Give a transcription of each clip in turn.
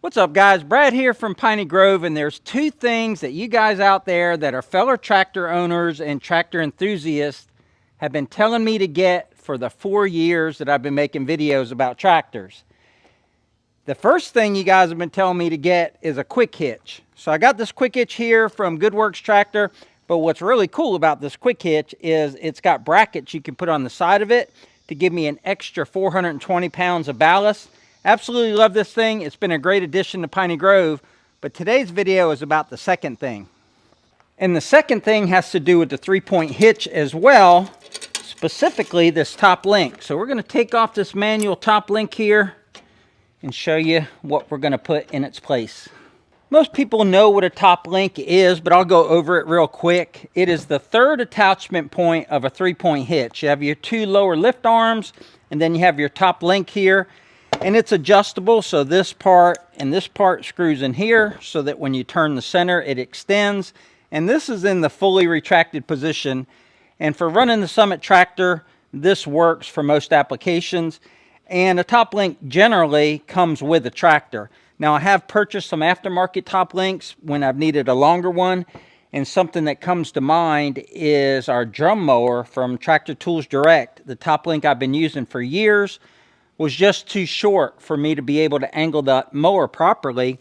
What's up, guys? Brad here from Piney Grove, and there's two things that you guys out there that are fellow tractor owners and tractor enthusiasts have been telling me to get for the 4 years that I've been making videos about tractors. The first thing you guys have been telling me to get is a quick hitch. So I got this quick hitch here from GoodWorks Tractor, but what's really cool about this quick hitch is it's got brackets you can put on the side of it to give me an extra 420 pounds of ballast. Absolutely love this thing. It's been a great addition to Piney Grove, but today's video is about the second thing. And the second thing has to do with the 3-point hitch as well, specifically this top link. So we're going to take off this manual top link here and show you what we're going to put in its place. Most people know what a top link is, but I'll go over it real quick. It is the third attachment point of a 3-point hitch. You have your two lower lift arms, and then you have your top link here. And it's adjustable, so this part and this part screws in here so that when you turn the center, it extends. And this is in the fully retracted position. And for running the Summit tractor, this works for most applications. And a top link generally comes with a tractor. Now, I have purchased some aftermarket top links when I've needed a longer one. And something that comes to mind is our drum mower from Tractor Tools Direct. The top link I've been using for years was just too short for me to be able to angle the mower properly.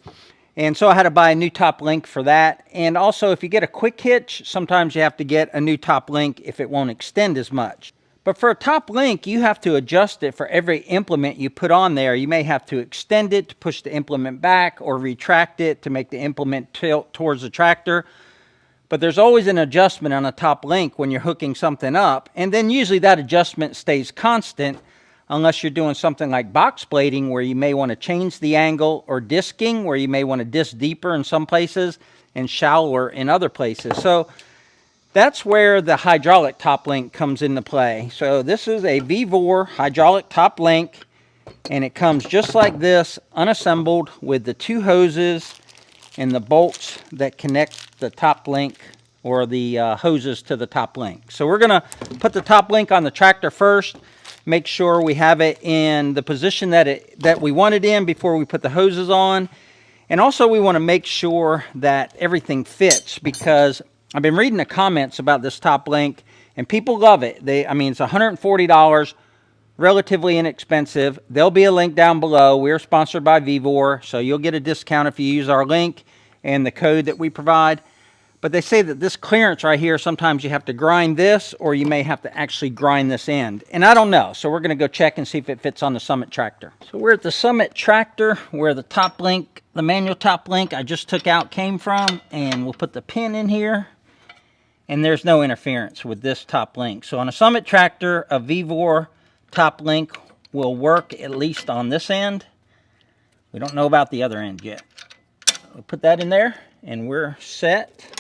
And so I had to buy a new top link for that. And also, if you get a quick hitch, sometimes you have to get a new top link if it won't extend as much. But for a top link, you have to adjust it for every implement you put on there. You may have to extend it to push the implement back or retract it to make the implement tilt towards the tractor. But there's always an adjustment on a top link when you're hooking something up. And then usually that adjustment stays constant unless you're doing something like box blading where you may want to change the angle, or disking where you may want to disc deeper in some places and shallower in other places. So that's where the hydraulic top link comes into play. So this is a V4 hydraulic top link, and it comes just like this, unassembled, with the two hoses and the bolts that connect the top link, or the hoses to the top link. So we're going to put the top link on the tractor first. Make sure we have it in the position that we want it in before we put the hoses on. And also we want to make sure that everything fits, because I've been reading the comments about this top link and people love it. I mean, it's $140, relatively inexpensive. There'll be a link down below. We're sponsored by V4, so you'll get a discount if you use our link and the code that we provide. But they say that this clearance right here, sometimes you have to grind this, or you may have to actually grind this end. And I don't know, so we're going to go check and see if it fits on the Summit tractor. So we're at the Summit tractor where the top link, the manual top link I just took out, came from. And we'll put the pin in here. And there's no interference with this top link. So on a Summit tractor, a V4 top link will work at least on this end. We don't know about the other end yet. We'll put that in there and we're set.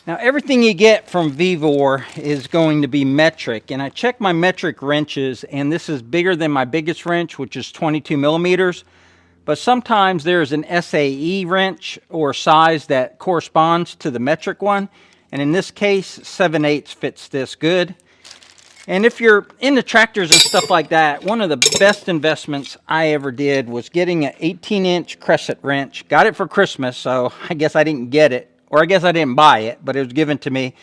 Now, everything you get from V4 is going to be metric, and I checked my metric wrenches, and this is bigger than my biggest wrench, which is 22 millimeters. But sometimes there's an SAE wrench or size that corresponds to the metric one, and in this case, 7/8 fits this good. And if you're into tractors and stuff like that, one of the best investments I ever did was getting an 18-inch crescent wrench. Got it for Christmas, so I guess I didn't get it. Or I guess I didn't buy it, but it was given to me.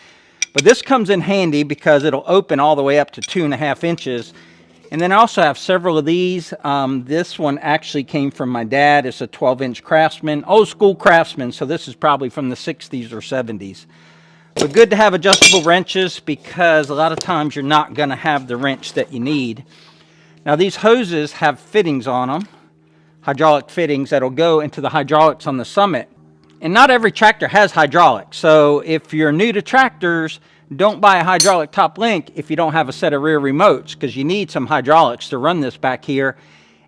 But this comes in handy because it'll open all the way up to 2.5 inches. And then I also have several of these. This one actually came from my dad. It's a 12-inch Craftsman, old school Craftsman, so this is probably from the 60s or 70s. But good to have adjustable wrenches, because a lot of times you're not going to have the wrench that you need. Now, these hoses have fittings on them, hydraulic fittings that'll go into the hydraulics on the Summit. And not every tractor has hydraulics. So if you're new to tractors, don't buy a hydraulic top link if you don't have a set of rear remotes, because you need some hydraulics to run this back here.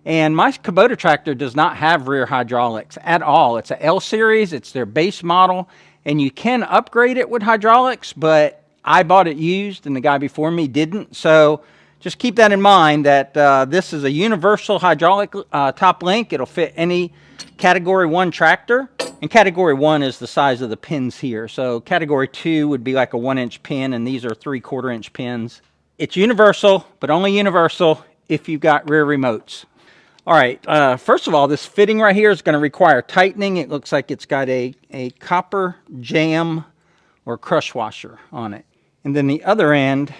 And my Kubota tractor does not have rear hydraulics at all. It's a L series, it's their base model, and you can upgrade it with hydraulics, but I bought it used and the guy before me didn't. So just keep that in mind, that this is a universal hydraulic top link. It'll fit any Category 1 tractor. And Category 1 is the size of the pins here. So Category 2 would be like a 1-inch pin, and these are 3/4 inch pins. It's universal, but only universal if you've got rear remotes. All right, first of all, this fitting right here is going to require tightening. It looks like it's got a copper jam or crush washer on it. And then the other end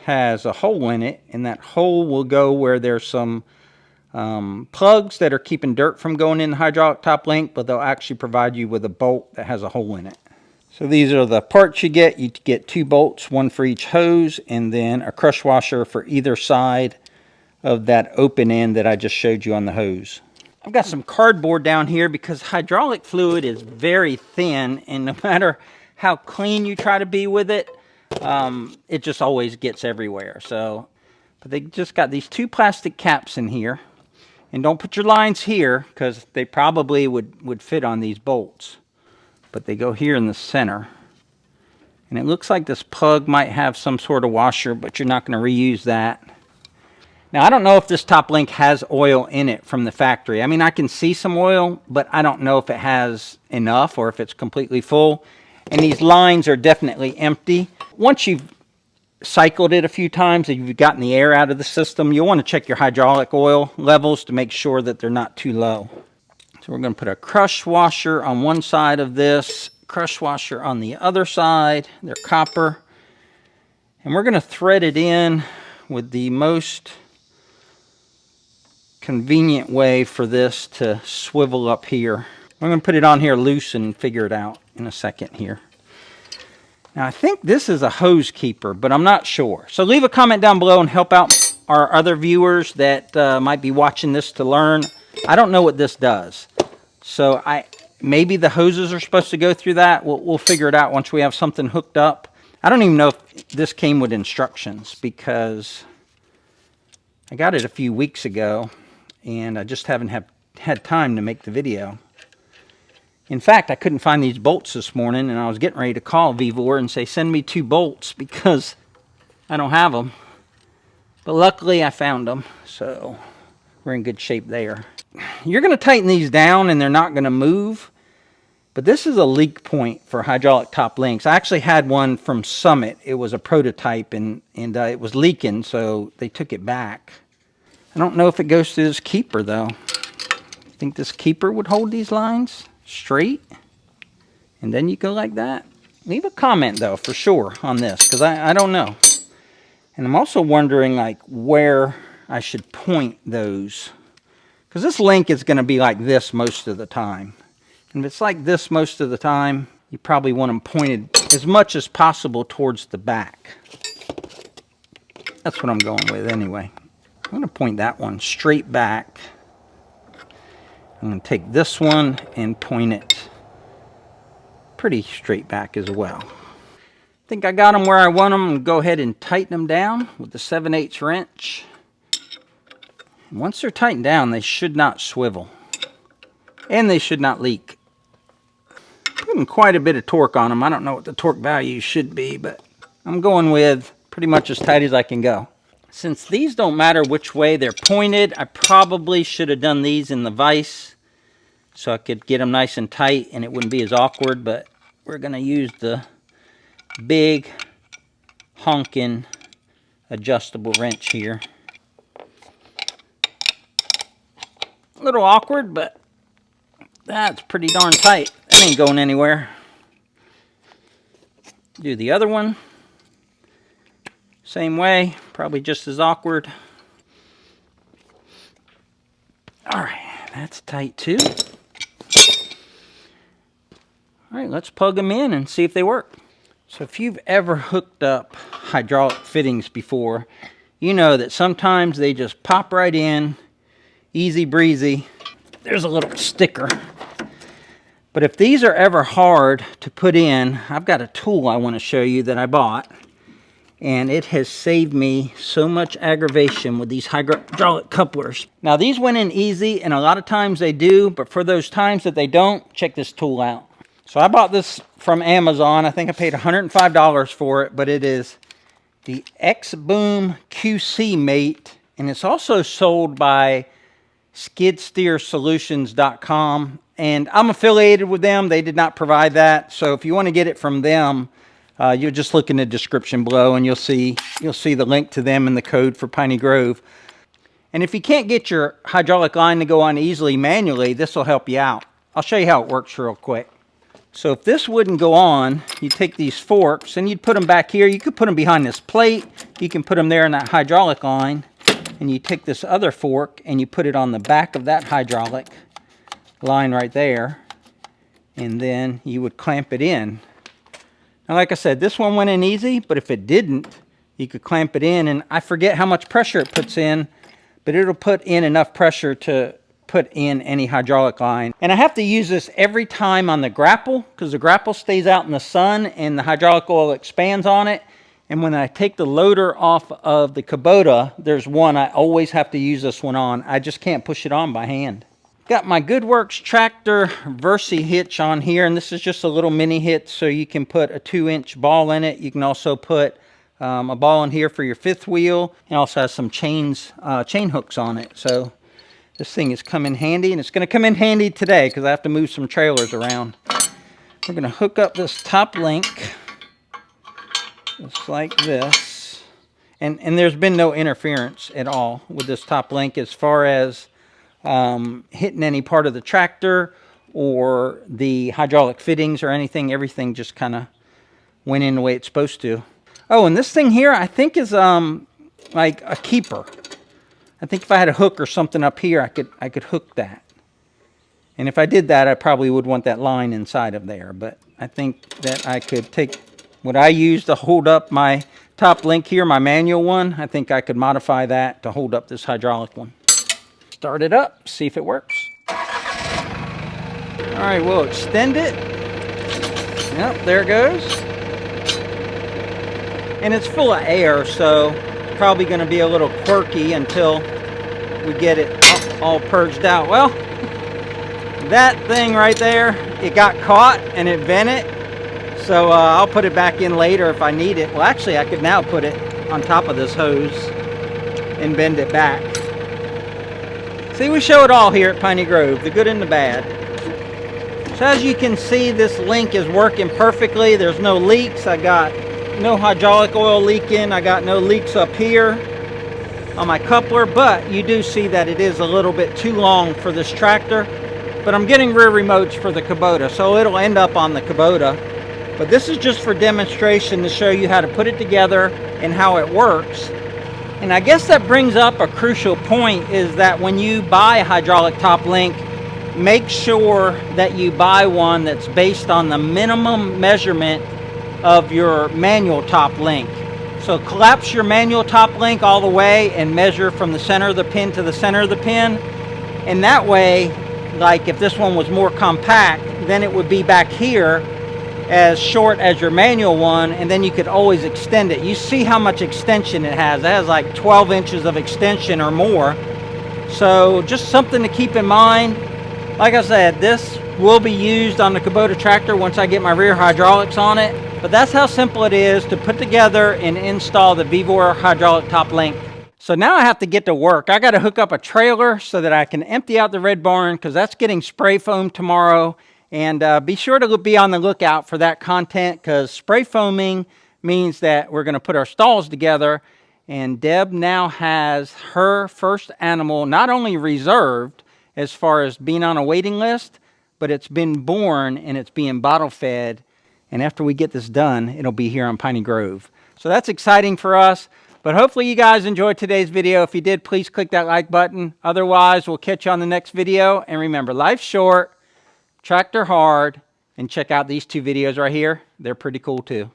has a hole in it, and that hole will go where there's some plugs that are keeping dirt from going in the hydraulic top link, but they'll actually provide you with a bolt that has a hole in it. So these are the parts you get. You get 2 bolts, one for each hose, and then a crush washer for either side of that open end that I just showed you on the hose. I've got some cardboard down here because hydraulic fluid is very thin, and no matter how clean you try to be with it, it just always gets everywhere. So, but they just got these 2 plastic caps in here, and don't put your lines here because they probably would fit on these bolts, but they go here in the center. And it looks like this plug might have some sort of washer, but you're not going to reuse that. Now, I don't know if this top link has oil in it from the factory. I mean, I can see some oil, but I don't know if it has enough or if it's completely full. And these lines are definitely empty. Once you've cycled it a few times and you've gotten the air out of the system, you'll want to check your hydraulic oil levels to make sure that they're not too low. So we're going to put a crush washer on one side of this, crush washer on the other side. They're copper. And we're going to thread it in with the most convenient way for this to swivel up here. I'm going to put it on here loose and figure it out in a second here. Now I think this is a hose keeper, but I'm not sure. So leave a comment down below and help out our other viewers that might be watching this to learn. I don't know what this does. So maybe the hoses are supposed to go through that. We'll figure it out once we have something hooked up. I don't even know if this came with instructions because I got it a few weeks ago and I just haven't had time to make the video. In fact, I couldn't find these bolts this morning, and I was getting ready to call Vevor and say, send me 2 bolts because I don't have them. But luckily, I found them, so we're in good shape there. You're going to tighten these down, and they're not going to move. But this is a leak point for hydraulic top links. I actually had one from Summit. It was a prototype, and it was leaking, so they took it back. I don't know if it goes through this keeper, though. I think this keeper would hold these lines straight, and then you go like that. Leave a comment, though, for sure on this, because I don't know. And I'm also wondering, like, where I should point those. Because this link is going to be like this most of the time. And if it's like this most of the time, you probably want them pointed as much as possible towards the back. That's what I'm going with anyway. I'm going to point that one straight back. I'm going to take this one and point it pretty straight back as well. I think I got them where I want them. I'm going to go ahead and tighten them down with the 7/8 wrench. And once they're tightened down, they should not swivel. And they should not leak. Putting quite a bit of torque on them. I don't know what the torque value should be, but I'm going with pretty much as tight as I can go. Since these don't matter which way they're pointed, I probably should have done these in the vise so I could get them nice and tight and it wouldn't be as awkward, but we're going to use the big honking adjustable wrench here. A little awkward, but that's pretty darn tight. That ain't going anywhere. Do the other one. Same way, probably just as awkward. Alright, that's tight too. Alright, let's plug them in and see if they work. So if you've ever hooked up hydraulic fittings before, you know that sometimes they just pop right in, easy breezy. There's a little sticker. But if these are ever hard to put in, I've got a tool I want to show you that I bought. And it has saved me so much aggravation with these hydraulic couplers. Now these went in easy, and a lot of times they do, but for those times that they don't, check this tool out. So I bought this from Amazon. I think I paid $105 for it, but it is the X-Boom QC Mate, and it's also sold by skidsteersolutions.com, and I'm affiliated with them. They did not provide that, so if you want to get it from them, you'll just look in the description below and you'll see the link to them and the code for Piney Grove. And if you can't get your hydraulic line to go on easily manually, this will help you out. I'll show you how it works real quick. So if this wouldn't go on, you take these forks and you'd put them back here. You could put them behind this plate. You can put them there in that hydraulic line. And you take this other fork and you put it on the back of that hydraulic line right there. And then you would clamp it in. Now, like I said, this one went in easy, but if it didn't, you could clamp it in. And I forget how much pressure it puts in, but it'll put in enough pressure to put in any hydraulic line. And I have to use this every time on the grapple, because the grapple stays out in the sun and the hydraulic oil expands on it. And when I take the loader off of the Kubota, there's one I always have to use this one on. I just can't push it on by hand. Got my GoodWorks tractor Versi hitch on here, and this is just a little mini hitch, so you can put a 2-inch ball in it. You can also put a ball in here for your fifth wheel. It also has some chain hooks on it. So this thing has come in handy, and it's going to come in handy today because I have to move some trailers around. We're going to hook up this top link just like this. And there's been no interference at all with this top link as far as hitting any part of the tractor or the hydraulic fittings or anything. Everything just kind of went in the way it's supposed to. Oh, and this thing here I think is like a keeper. I think if I had a hook or something up here, I could hook that. And if I did that, I probably would want that line inside of there. But I think that I could take what I use to hold up my top link here, my manual one. I think I could modify that to hold up this hydraulic one. Start it up, see if it works. All right, we'll extend it. Yep, there it goes. And it's full of air, so it's probably going to be a little quirky until we get it all purged out. Well, that thing right there, it got caught and it vented. So I'll put it back in later if I need it. Well, actually, I could now put it on top of this hose and bend it back. See, we show it all here at Piney Grove, the good and the bad. So as you can see, this link is working perfectly. There's no leaks. I got no hydraulic oil leaking. I got no leaks up here on my coupler, but you do see that it is a little bit too long for this tractor. But I'm getting rear remotes for the Kubota, so it'll end up on the Kubota. But this is just for demonstration to show you how to put it together and how it works. And I guess that brings up a crucial point, is that when you buy a hydraulic top link, make sure that you buy one that's based on the minimum measurement of your manual top link. So collapse your manual top link all the way and measure from the center of the pin to the center of the pin. And that way, like if this one was more compact, then it would be back here as short as your manual one, and then you could always extend it. You see how much extension it has. It has like 12 inches of extension or more. So just something to keep in mind. Like I said, this will be used on the Kubota tractor once I get my rear hydraulics on it. But that's how simple it is to put together and install the Vevor hydraulic top link. So now I have to get to work. I got to hook up a trailer so that I can empty out the red barn, because that's getting spray foamed tomorrow. And be sure to be on the lookout for that content, because spray foaming means that we're going to put our stalls together. And Deb now has her first animal not only reserved as far as being on a waiting list, but it's been born and it's being bottle fed. And after we get this done, it'll be here on Piney Grove. So that's exciting for us. But hopefully you guys enjoyed today's video. If you did, please click that like button. Otherwise, we'll catch you on the next video. And remember, life's short. Tractor hard, and check out these two videos right here. They're pretty cool too.